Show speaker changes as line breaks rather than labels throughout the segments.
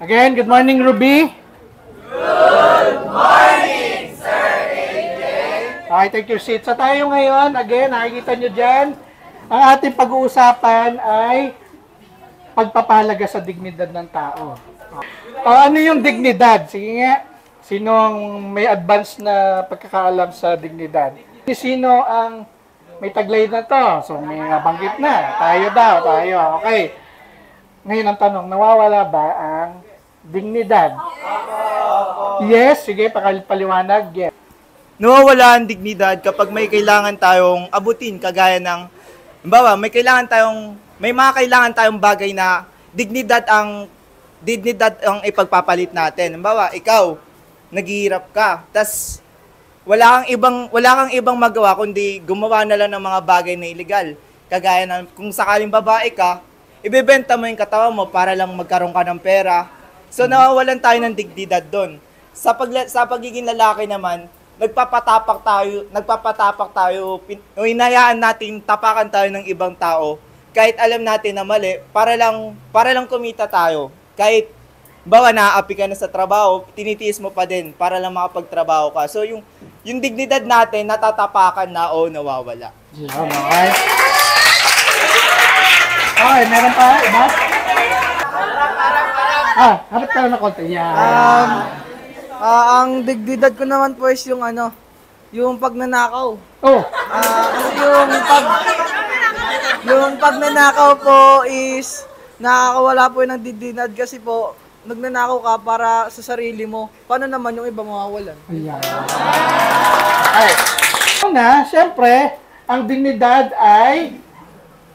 Again, good morning, Ruby.
Good morning, Sir AJ.
Okay, take your seat. So tayo ngayon, again, nakikita nyo dyan, ang ating pag-uusapan ay pagpapahalaga sa dignidad ng tao. Ano yung dignidad? Sige nga, sinong may advanced na pagkakaalam sa dignidad? Sino ang may taglay na to? So may nabanggit na. Tayo daw, tayo. Okay. Ngayon ang tanong, nawawala ba ang dignidad? Yes, sige, paliwanag. Yes.
Nawawala ang dignidad kapag may kailangan tayong abutin, kagaya ng, halimbawa, may mga kailangan tayong bagay na dignidad ang ipagpapalit natin. Halimbawa, ikaw, naghihirap ka, tas wala kang ibang magawa kundi gumawa na lang ng mga bagay na illegal. Kagaya ng kung sakaling babae ka, ibebenta mo yung katawan mo para lang magkaroon ka ng pera. So nawawalan tayo ng dignidad doon. Sa pagiging lalaki naman, nagpapatapak tayo, hinayaan natin tapakan tayo ng ibang tao kahit alam natin na mali para lang kumita tayo. Kahit bawa naaapi ka na sa trabaho, tinitiis mo pa din para lang makapagtrabaho ka. So yung dignidad natin natatapakan na o nawawala.
Okay. Okay, meron pa? Iba? Harap ka na konti. Yeah.
Ang dignidad ko naman po is yung pagnanakaw.
Oh,
Yung pagnanakaw po is nakakawala po ng dignidad kasi po nagnanakaw ka para sa sarili mo. Paano naman yung iba mawawalan?
yeah. Okay. Una, siyempre, ang dignidad ay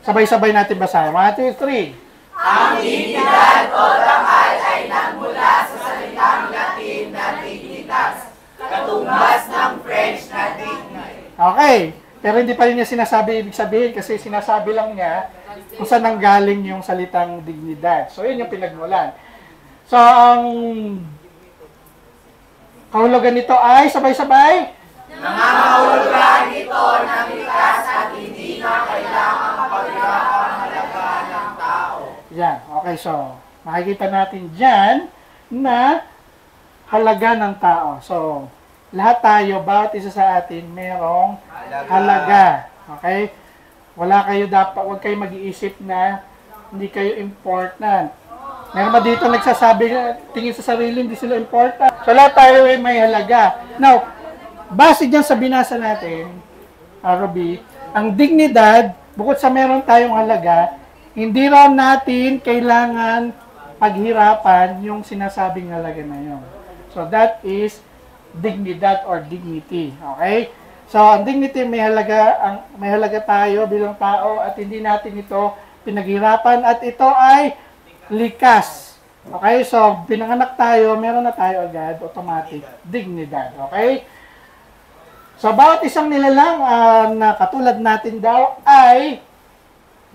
sabay-sabay natin basahin. 1, 2, 3.
Ang dignidad o tangal ay nagmula sa salitang Latin na dignitas, katumbas ng French na dignity.
Okay. Pero hindi pa rin niya sinasabi ibig sabihin kasi sinasabi lang niya kung saan nanggaling yung salitang dignidad. So, yun yung pinagmulan. So, ang kahulugan nito ay sabay-sabay.
Nangangahulugan ito ng likas at hindi na kailangang pagkakahalaga ng tao.
Yan. Okay, so, makikita natin dyan na halaga ng tao. So, lahat tayo, bawat isa sa atin, merong halaga. Okay? Huwag kayo mag-iisip na hindi kayo important. Meron ba dito nagsasabi na tingin sa sarili, hindi sila important? So, lahat tayo ay may halaga. Now, base dyan sa binasa natin, Ruby, ang dignidad, bukod sa meron tayong halaga, hindi raw natin kailangan paghirapan yung sinasabing halaga na yun. So, that is dignidad or dignity. Okay? So, ang dignity, may halaga tayo bilang tao at hindi natin ito pinaghirapan at ito ay likas. Okay? So, pinanganak tayo, meron na tayo agad, automatic, dignidad. Okay? So, bawat isang nilalang na katulad natin daw ay,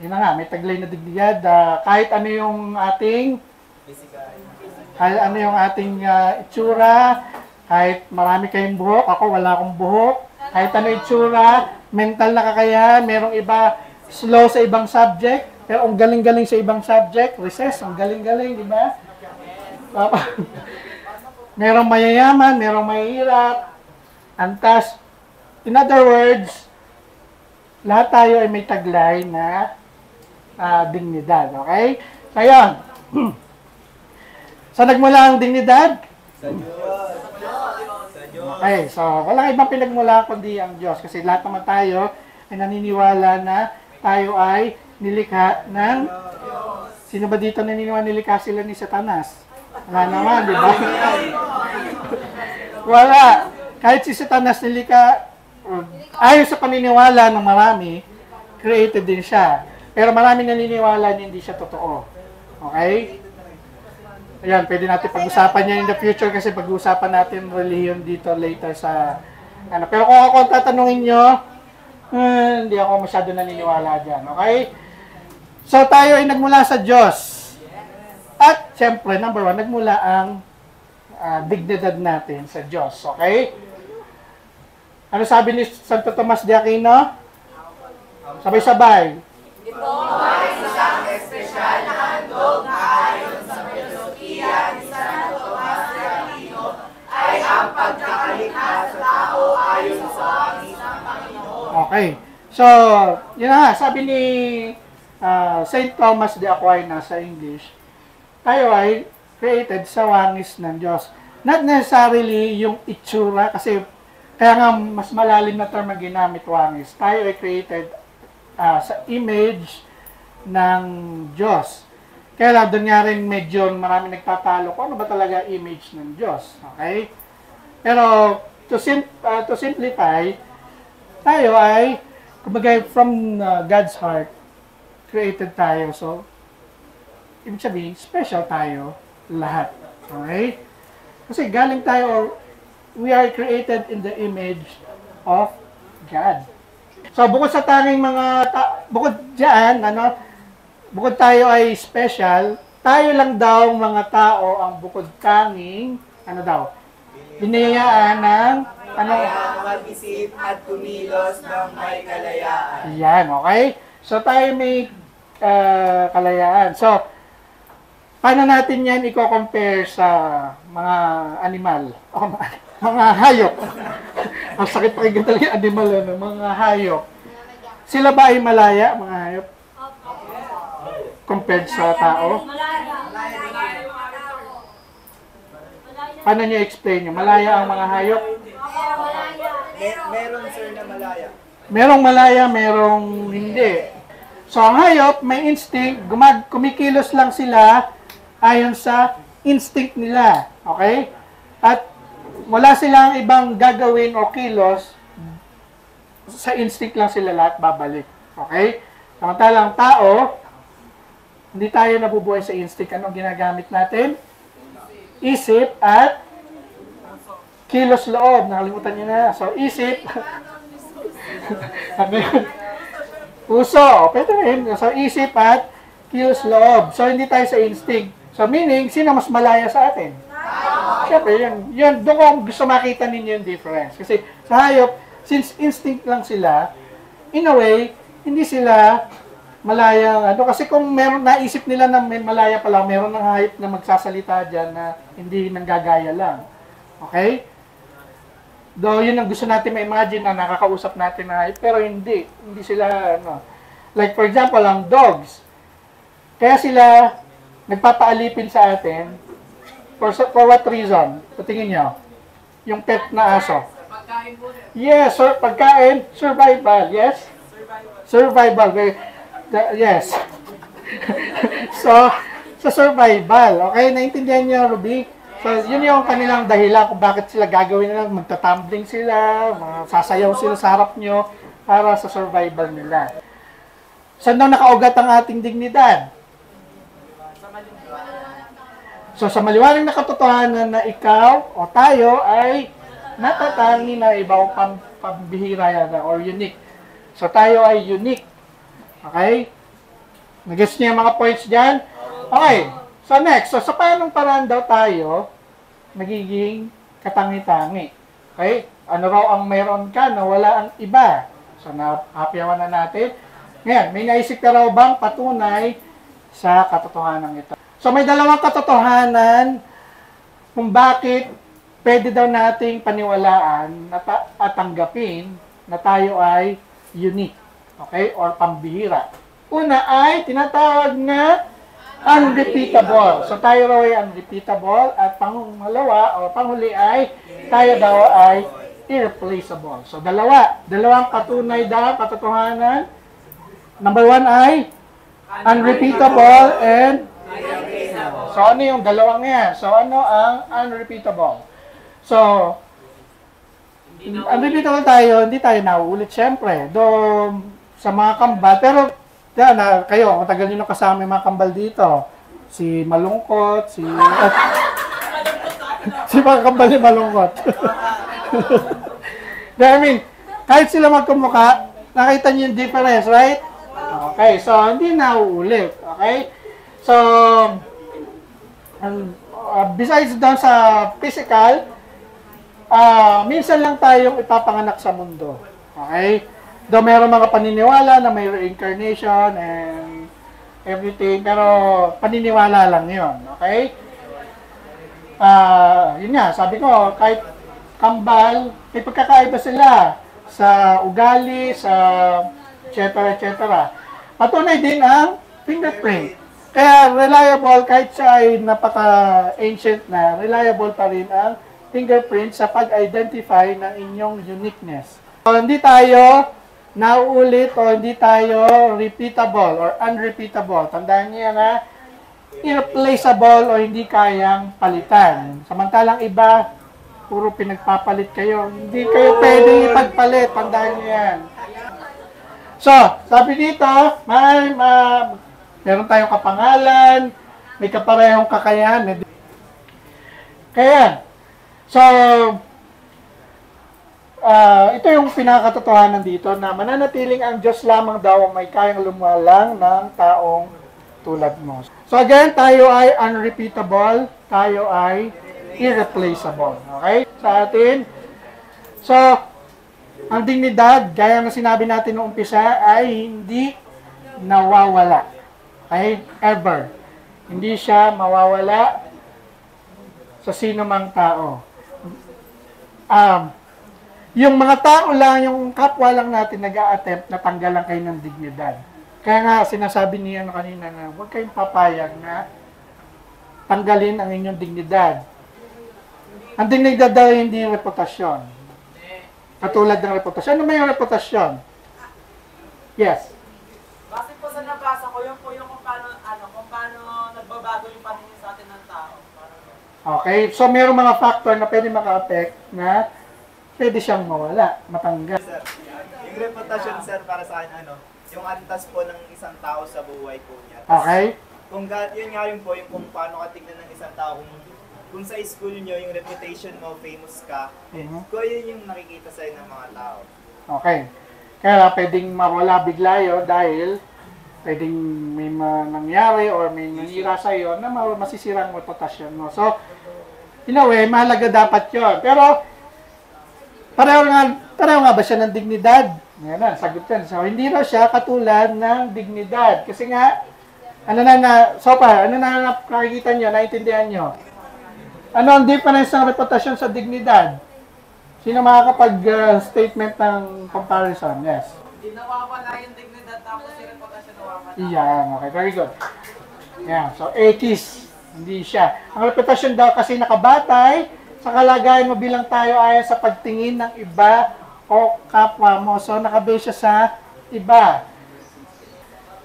yun na nga, may taglay na dignidad, kahit ano yung ating itsura, kahit marami kayong buhok, ako wala akong buhok, kahit ano itsura, mental na kakayahan, merong iba slow sa ibang subject, pero ang galing-galing sa ibang subject, recess, ang galing-galing, di ba? Merong mayayaman, merong mahihirap, antas. In other words, lahat tayo ay may taglay na dignidad, okay? So, yun. So, nagmula ang dignidad? Sa Diyos. Okay, so walang ibang pinagmula kundi ang Diyos. Kasi lahat naman tayo ay naniniwala na tayo ay nilikha ng... Sino ba dito naniniwala nilikha sila ni Satanas? Wala naman, di ba? Wala. Kahit si Satanas nilikha, ayon sa paniniwala ng marami, created din siya. Pero marami naniniwala na hindi siya totoo. Okay? Ayan, pwede natin pag-usapan yan in the future kasi pag-usapan natin religion dito later sa... Pero kung ako ang tatanungin nyo, hindi ako masyado naniniwala dyan. Okay? So, tayo ay nagmula sa Diyos. At, syempre, number 1, nagmula ang dignidad natin sa Diyos. Okay? Ano sabi ni Santo Tomas de Aquino? Sabay-sabay.
Ito ay isang espesyal na handog na ayon sa filosofiya ni
Okay. So, yun na nga, sabi ni St. Thomas de Aquino sa English, tayo ay created sa wangis ng Diyos. Not necessarily yung itsura, kasi kaya nga mas malalim na term ang ginamit, wangis. Tayo ay created sa image ng Diyos. Kaya lang, doon nga rin medyo marami nagtatalo kung ano ba talaga image ng Diyos. Okay? Pero, to simplify, tayo ay, kumbaga, from God's heart, created tayo. So, ibig sabihin, special tayo lahat. Okay? Kasi galing tayo, we are created in the image of God. So, bukod sa tanging bukod dyan, bukod tayo ay special, tayo lang daw mga tao ang bukod tanging, binayaan ng,
mag-isip at kumilos ng may kalayaan.
Yan, okay? So, tayo may kalayaan. So, paano natin yan i-compare sa mga animal? O, mga hayop. Ang sakit pa yung talaga animal, mga hayop. Sila ba ay malaya, mga hayop? Compared sa tao? Paano niyo explain nyo? Malaya ang mga hayop?
Meron sir na malaya.
Merong malaya, merong hindi. So, ang hayop, may instinct, kumikilos lang sila ayon sa instinct nila. Okay? At wala silang ibang gagawin o kilos, sa instinct lang sila lahat babalik. Okay? Samantalang tao, hindi tayo nabubuhay sa instinct. Anong ginagamit natin? Isip at kilos loob. Nakalimutan nyo na. So, isip. Puso. Pwede rin. So, isip at kilos loob. So, hindi tayo sa instinct. So, meaning, sino mas malaya sa atin? Siyempre, yun. Doon ko gusto makita ninyo yung difference. Kasi sa hayop, since instinct lang sila, in a way, hindi sila malaya. Kasi kung meron, naisip nila na may malaya pala, meron ng hayop na magsasalita dyan na hindi nanggagaya lang. Okay? Though yun ang gusto natin ma-imagine na nakakausap natin na hayop, pero hindi. Hindi sila, Like for example, ang dogs. Kaya sila nagpapaalipin sa atin, for what reason? Sa tingin nyo? Yung pet na aso. Yes, pagkain, survival, yes? Survival, yes. So, sa survival, okay, naintindihan niyo, Ruby? So, yun yung kanilang dahilan kung bakit sila gagawin nila, magtatumbling sila, sasayaw sila sa harap nyo para sa survival nila. Saan daw nakaugat ang ating dignidad? So, sa maliwanag na katotohanan na ikaw o tayo ay natatangi na ibaw pambihira yan or unique. So, tayo ay unique. Okay? Nag-guess niyo yung mga points dyan? Okay. So, next. So, sa paanong paraan daw tayo nagiging katangi-tangi? Okay? Ano raw ang mayroon ka na wala ang iba? So, napapyawan na natin. Ngayon, may naisip ka raw bang patunay sa katotohanan ito? So, may dalawang katotohanan kung bakit pwede daw nating paniwalaan at tanggapin na tayo ay unique. Okay? Or pambihira. Una ay tinatawag na unrepeatable. So, tayo raw ay unrepeatable at pangalawa o panghuli ay tayo daw ay irreplaceable. So, dalawang patunay daw, katotohanan. Number one ay unrepeatable and so, ano yung dalawang yan? So, ano ang unrepeatable? So, unrepeatable tayo, hindi tayo nauulit, syempre. Doon sa mga kambal, pero yan, kayo, matagal nyo na kasama yung mga kambal dito. Si Malungkot, si mga kambal ni Malungkot. I mean, kahit sila magkumukha, nakita nyo yung difference, right? Okay, so hindi nauulit. Okay? So, besides doon sa physical, minsan lang tayong ipapanganak sa mundo. Okay? Though meron mga paniniwala na may reincarnation and everything, pero paniniwala lang yun. Okay? Yun nga, sabi ko, kahit kambal, may pagkakaiba sila. sa ugali, sa etc. Patunay din ang fingerprint. Kaya reliable, kahit siya ay napaka-ancient na, reliable pa rin ang fingerprint sa pag-identify ng inyong uniqueness. So, hindi tayo nauulit o hindi tayo repeatable or unrepeatable. Tandaan niyo na irreplaceable o hindi kayang palitan. Samantalang iba, puro pinagpapalit kayo. Hindi kayo pwedeng ipagpalit. Tandaan niyo yan. So, sabi dito, meron tayong kapangalan, may kaparehong kakayahan. Kaya, so, ito yung pinakatotohanan dito na mananatiling ang Diyos lamang daw ang may kayang lumalang ng taong tulad mo. So again, tayo ay unrepeatable, tayo ay irreplaceable. Okay? Sa atin. So, ang dignidad, gaya ng sinabi natin noong umpisa, ay hindi nawawala. Okay? Ever. Hindi siya mawawala sa sino mang tao. Yung mga tao lang, yung kapwa lang natin nag-a-attempt na tanggalan kayo ng dignidad. Kaya nga, sinasabi niya kanina na huwag kayong papayag na tanggalin ang inyong dignidad. Ang dignidad daw hindi reputasyon. Katulad ng reputasyon. Ano ba yung reputasyon? Yes.
Base po sa nabasa ko, yung kung paano nagbabago yung paningin sa atin ng tao.
Okay, so mayroong mga factor na pwede maka-affect na pwede siyang mawala, matanggal.
Sir, yung reputasyon, sir, para sa akin, yung antas po ng isang tao sa buhay po niya.
Okay?
Yun nga yun po, yung kung paano ka tignan ng isang tao, kung sa school nyo, yung reputation mo, famous ka, kung yun yung nakikita sa'yo ng mga tao.
Okay. Kaya pwedeng mawala bigla yun dahil pwedeng may nangyari or may nangyira sa'yo na masisira ang reputasyon mo. So, in a way, mahalaga dapat yun. Pero, pareho nga ba siya ng dignidad? Ngayon na, sagot yan. So, hindi raw siya katulad ng dignidad. Kasi nga, ano na nakikita nyo, naiintindihan nyo? Ano ang difference ng reputasyon sa dignidad? Sino makakapag-statement ng comparison? Yes.
Hindi nawawala yung dignidad tapos yung reputasyon nawawala.
Iyan, okay, very good. Yeah, so 80s, hindi siya. Ang reputasyon daw kasi nakabatay sa kalagayan mo bilang tayo ayon sa pagtingin ng iba o kapwa mo. So, nakabase siya sa iba.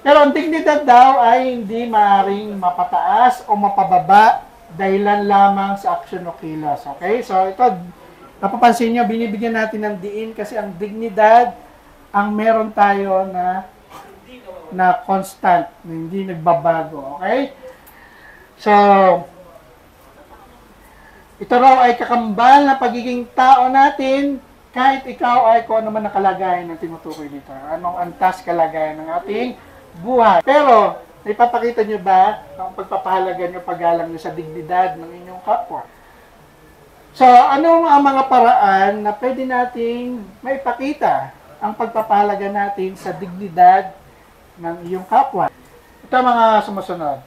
Pero ang dignidad daw ay hindi maaaring mapataas o mapababa dahilan lamang sa aksyon o kilos. Okay? So, ito, napapansin nyo, binibigyan natin ng diin kasi ang dignidad ang meron tayo na constant, na hindi nagbabago. Okay? So, ito raw ay kakambal na pagiging tao natin kahit ikaw ay kung ano man nakalagayan ng tinutukoy dito. Anong antas kalagayan ng ating buhay. Pero, ipapakita nyo ba ang pagpapahalaga nyo, paggalang nyo sa dignidad ng inyong kapwa? So, ano ang mga paraan na pwede nating maipakita ang pagpapahalaga natin sa dignidad ng iyong kapwa? Ito mga sumusunod.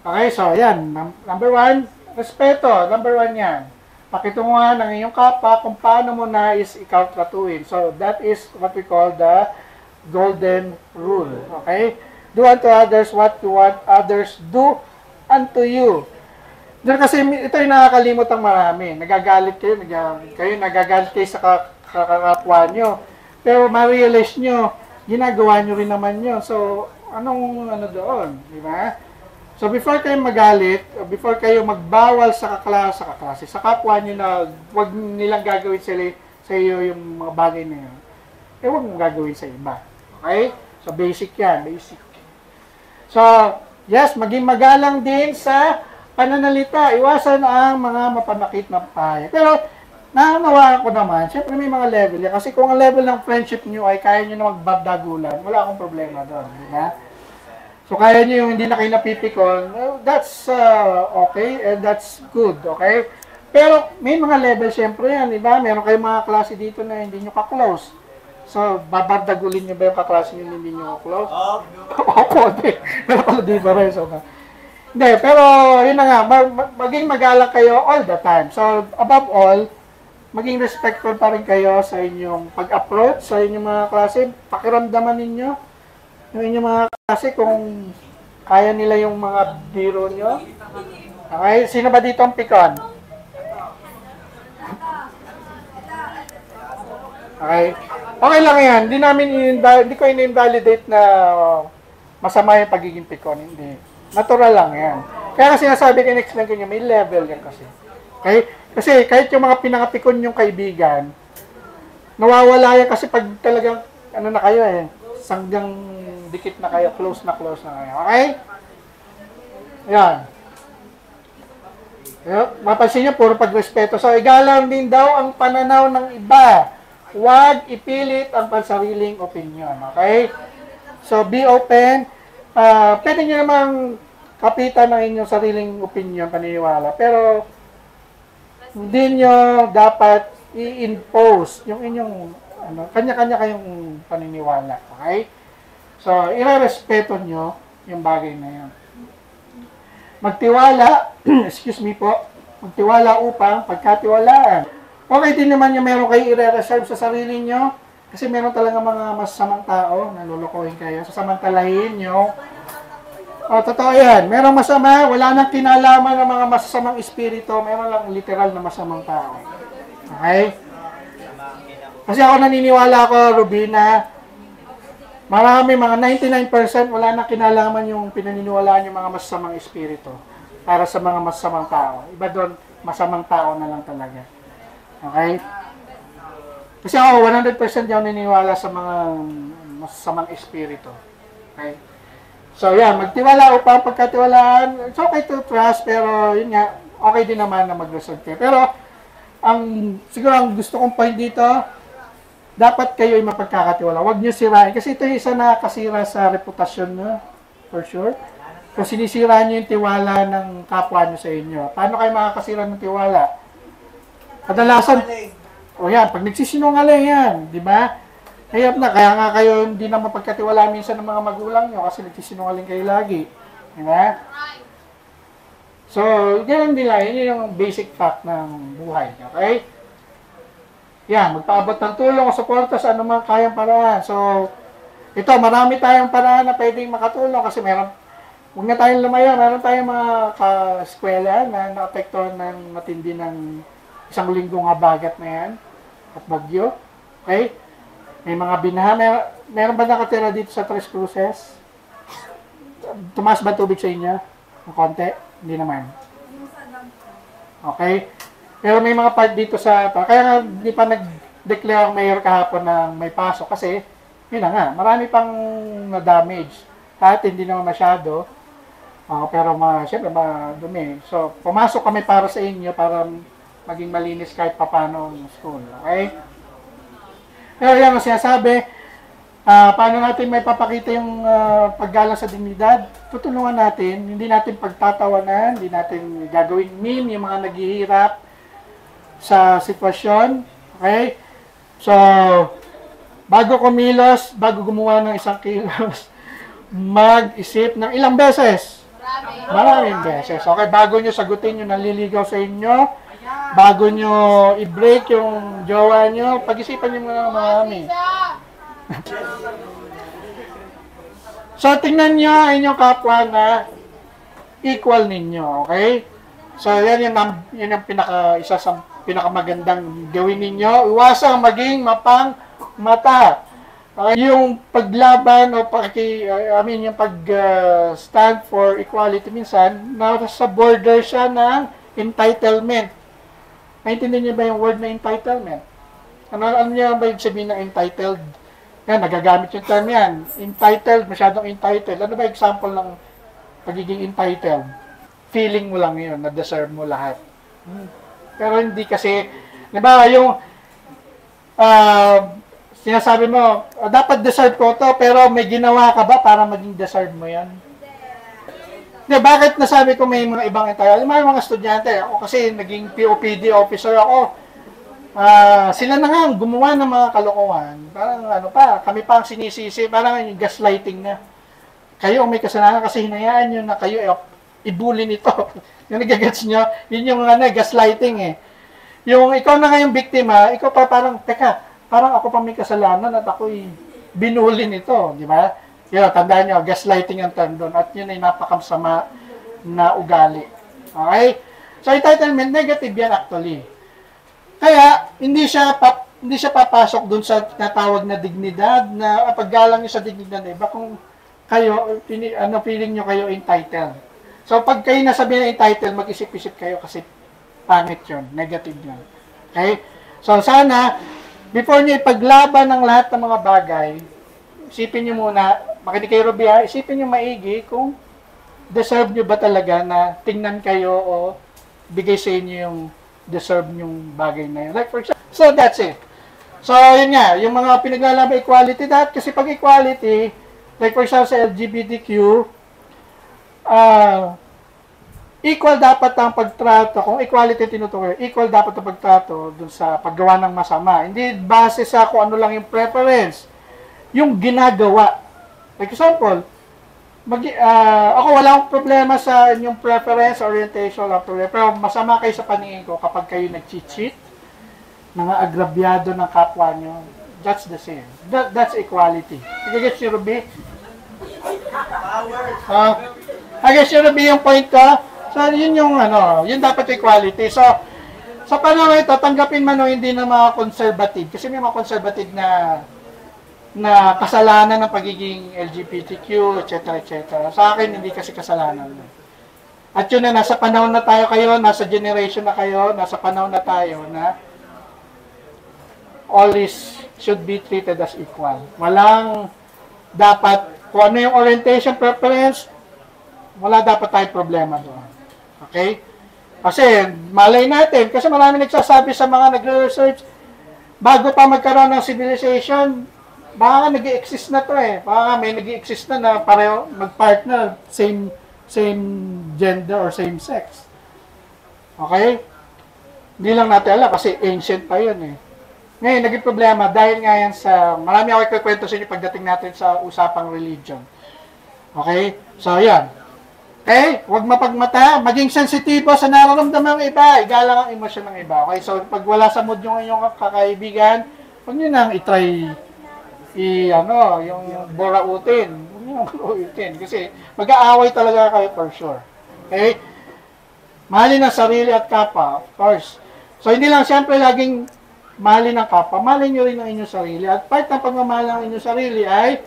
Okay, so yan. Number 1, respeto. Number 1 yan. Pakitunguhan ng iyong kapwa kung paano mo nais ikaw tratuin. So, that is what we call the golden rule. Okay? Do unto others what you want others do unto you. Diyan kasi ito yung nakakalimot ang marami. Nagagalit kayo sa kakapwa nyo. Pero ma-realize nyo, ginagawa nyo rin naman yun. So, anong doon? Di ba? So, before kayo magalit, before kayo magbawal sa kaklase, sa kapwa nyo na huwag nilang gagawin sa iyo yung mga bagay na yun, huwag mong gagawin sa iba. Okay? So, basic yan. Basic. So, yes, maging magalang din sa pananalita. Iwasan ang mga mapanakit na pahayag. Pero, nanganawaan ko naman, syempre may mga level yan. Kasi kung ang level ng friendship nyo ay kaya nyo na magbagdagulan, wala akong problema doon. Diba? So, kaya nyo yung hindi na kayo napipikon, that's okay and that's good, okay? Pero, may mga level syempre yan, diba? Meron kayong mga klase dito na hindi nyo ka-close. So, babardagulin nyo ba yung kaklase nyo hindi nyo ka-close? Opo, di. Pero pala di ba rin? Hindi, pero yun na nga, maging magalang kayo all the time. So, above all, maging respectful pa rin kayo sa inyong pag-approach sa inyong mga klase. Pakiramdaman ninyo yung inyong mga klase kung kaya nila yung mga biro nyo. Okay? Sino ba dito ang pikon? Okay? Okay lang yan. Hindi ko in-invalidate na masama yung pagiging pikon. Hindi. Natural lang yan. Kaya kasi sinasabi ko, in-explain ko nyo, may level yan kasi. Okay? Kasi kahit yung mga pinakapikon yung kaibigan, nawawala yan kasi pag talagang, ano na kayo eh, sanggang dikit na kayo, close na kayo. Okay? Yan. Mapansin niyo, puro pagrespeto. So, igalang din daw ang pananaw ng iba. Huwag ipilit ang pansariling opinion. Okay? So, be open. Pwede nyo namang kapitan ng inyong sariling opinion, paniniwala. Pero, hindi nyo dapat i-impose yung inyong, kanya-kanya kayong paniniwala. Okay? So, i-respeto nyo yung bagay na yun. Magtiwala, excuse me po, magtiwala upang pagkatiwalaan. Okay din naman yung meron kayo i-reserve sa sarili nyo, kasi meron talaga mga masasamang tao na lulukuhin kayo, sasamantalahin nyo. Totoo yan. Merong masama, wala nang kinalaman ng mga masasamang espiritu, meron lang literal na masamang tao. Okay? Kasi ako naniniwala ko, Rubina, marami, mga 99% wala nang kinalaman yung pinaniniwalaan yung mga masasamang espiritu para sa mga masasamang tao. Iba doon, masamang tao na lang talaga. Okay? Kasi ako, 100% yung naniniwala sa mga masasamang espiritu. Okay? So, yan, magtiwala upang pagkatiwalaan. It's okay to trust, pero yun nga, okay din naman na mag-reserve kayo. Pero, siguro ang gusto kong point dito, dapat kayo ay mapagkakatiwala. Huwag nyo sirain. Kasi ito yung isa na kasira sa reputasyon nyo, for sure. Kung sinisira nyo yung tiwala ng kapwa nyo sa inyo, paano kayo makakasira ng tiwala? Kadalasan, yan, pag nagsisinungaling yan, di ba? Kaya nga kayo hindi na mapagkatiwala minsan ng mga magulang nyo kasi nagsisinungaling kayo lagi. Di ba? So, ganun nila. Yun yung basic fact ng buhay. Okay? Yan, magpaabot ng tulong o suporta sa anumang kayang paraan. So, ito, marami tayong paraan na pwedeng makatulong kasi huwag na tayong lumayo. Meron tayong mga ka-eskwela na naapektuhan ng matindi ng isang linggong habagat na yan at bagyo. Okay? May mga binaha. Meron ba nakatira dito sa Tres Cruces? Tumaas ba tubig sa inyo? Ng konti? Hindi naman. Okay? Pero may mga part dito sa... Kaya nga, hindi pa nag-declare ang mayor kahapon na may pasok kasi, yun na nga, marami pang na-damage. Kahit hindi naman masyado, pero siyempre, madumi. So, pumasok kami para sa inyo para maging malinis kahit papano ang school. Okay? Pero yan ang sinasabi, paano natin may papakita yung paggalang sa dignidad? Tutulungan natin, hindi natin pagtatawanan, hindi natin gagawin meme yung mga naghihirap sa sitwasyon. Okay? So, bago kumilos, bago gumawa ng isang kilos, mag-isip ng ilang beses? Maraming beses. Okay, bago nyo sagutin yung naliligaw sa inyo, bago nyo i-break yung jowa nyo, pag-isipan nyo muna marami. So, tingnan nyo ang inyong kapwa na equal ninyo, okay? So, yan yung isa sa pinakamagandang gawin ninyo. Iwasang maging mapang mata. Yung paglaban o yung pag-stand for equality minsan, nasa border siya ng entitlement. Naintindihan niyo ba yung word na entitlement? Ano niya ba yung sabihin ng entitled? Yan, nagagamit yung term yan. Entitled, masyadong entitled. Ano ba example ng pagiging entitled? Feeling mo lang yun, na-deserve mo lahat. Pero hindi kasi, diba, yung sinasabi mo, dapat deserve ko to, pero may ginawa ka ba para maging deserve mo yan? Bakit nasabi ko may mga ibang entitled? May mga estudyante, ako kasi naging POPD officer ako. Sila na nga gumawa ng mga kalokohan. Parang kami pa ang sinisisi, parang yung gaslighting na. Kayo may kasalanan kasi hinayaan nyo na kayo i-bully nito. Yung nagagets nyo, yun yung gaslighting eh. yung ikaw na nga yung biktima, ikaw pa parang, teka, parang ako pa may kasalanan at ako'y binuli nito, di ba? Yun, tandaan nyo, gaslighting ang term doon at yun ay napakamsama na ugali. Okay? So, entitlement, negative yan actually. Kaya, hindi siya papasok dun sa natawag na dignidad, na paggalang nyo sa dignidad na iba kung kayo, feeling nyo kayo entitled. So, pag kayo nasabi na entitled, mag-isip-isip kayo kasi pangit yun, negative yun. Okay? So, sana, before nyo ipaglaban ng lahat ng mga bagay, isipin nyo muna, makinig kayo Ruby ha, isipin nyo maigi kung deserve nyo ba talaga na tingnan kayo o bigay sa inyo yung deserve nyong bagay na yun. Like for example, so that's it. So, yun nga, yung mga pinaglalaban equality, kasi pag equality, like for example sa LGBTQ, equal dapat ang pagtrato, kung equality tinutukoy, equal dapat ang pagtrato dun sa paggawa ng masama. Hindi base sa kung ano lang yung preference, yung ginagawa. Like example, ako wala akong problema sa inyong preference, orientation, pero masama kayo sa paningin ko kapag kayo nag-cheat, mga agrabyado ng kapwa nyo. That's the same. That's equality. I-guess you, Ruby? I-guess you, Ruby, yung point ko. So, yun yung, yun dapat equality. So, sa panahon ito, tanggapin man o hindi ng mga conservative. Kasi may mga conservative na kasalanan ng pagiging LGBTQ, etc. etc. Sa akin, hindi kasi kasalanan. At yun na, nasa panahon na tayo kayo, nasa generation na kayo, nasa panahon na tayo na all is should be treated as equal. Walang dapat, kung ano yung orientation preference, wala dapat tayong problema doon. Okay? Kasi, malay natin, kasi marami nagsasabi sa mga nagre-research, bago pa magkaroon ng civilization, baka nag-i-exist na to eh. Baka may nag-i-exist na pareho mag-partner, same gender or same sex. Okay? Hindi lang natin alam kasi ancient pa yun eh. Ngayon, naging problema dahil nga yan sa, marami ako ikukwento sa inyo pagdating natin sa usapang religion. Okay? So, yan. Okay? Huwag mapagmata, maging sensitibo sa nararamdaman ng iba, igalang ang emosyon ng iba. Okay? So, pag wala sa mood yung inyong kakaibigan, huwag nyo nang itry yung borautin. Huwag nyo nang borautin. Kasi mag-aaway talaga kayo for sure. Okay? Mahalin ang sarili at kapwa, of course. So, hindi lang siyempre laging mahalin ang kapwa, mahalin nyo rin ang inyong sarili. At part ng pagmamahal ng inyong sarili ay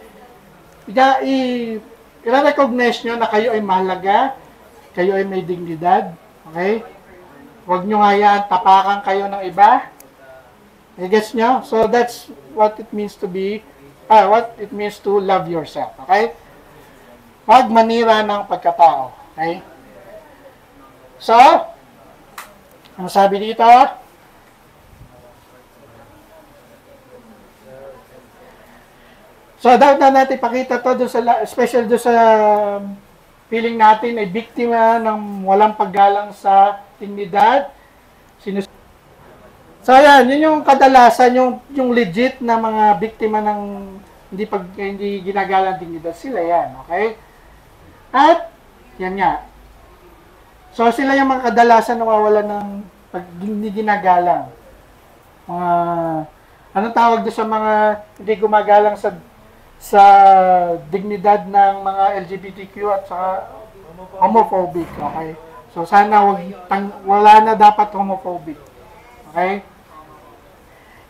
i-recognize nyo na kayo ay mahalaga, kayo ay may dignidad. Okay? Huwag nyo hayaan tapakan kayo ng iba. I-gets nyo? So, that's what it means to be what it means to love yourself. Okay? Huwag manira ng pagkatao. Okay? So, ano sabi dito? So, dapat na natin pakita to doon sa, special doon sa feeling natin ay biktima ng walang paggalang sa dignidad. So, ayan, yun yung kadalasan, yung legit na mga biktima ng hindi ginagalang dignidad. Sila yan, okay? At, yan nga. So, sila yung mga kadalasan na nawawala ng hindi ginagalang. Anong tawag doon sa mga hindi gumagalang sa dignidad ng mga LGBTQ at saka homophobic, okay? So, sana wala na dapat homophobic. Okay?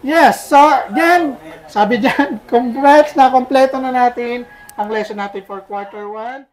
Yes, so, yan, sabi dyan, congrats na kompleto na natin ang lesson natin for quarter 1.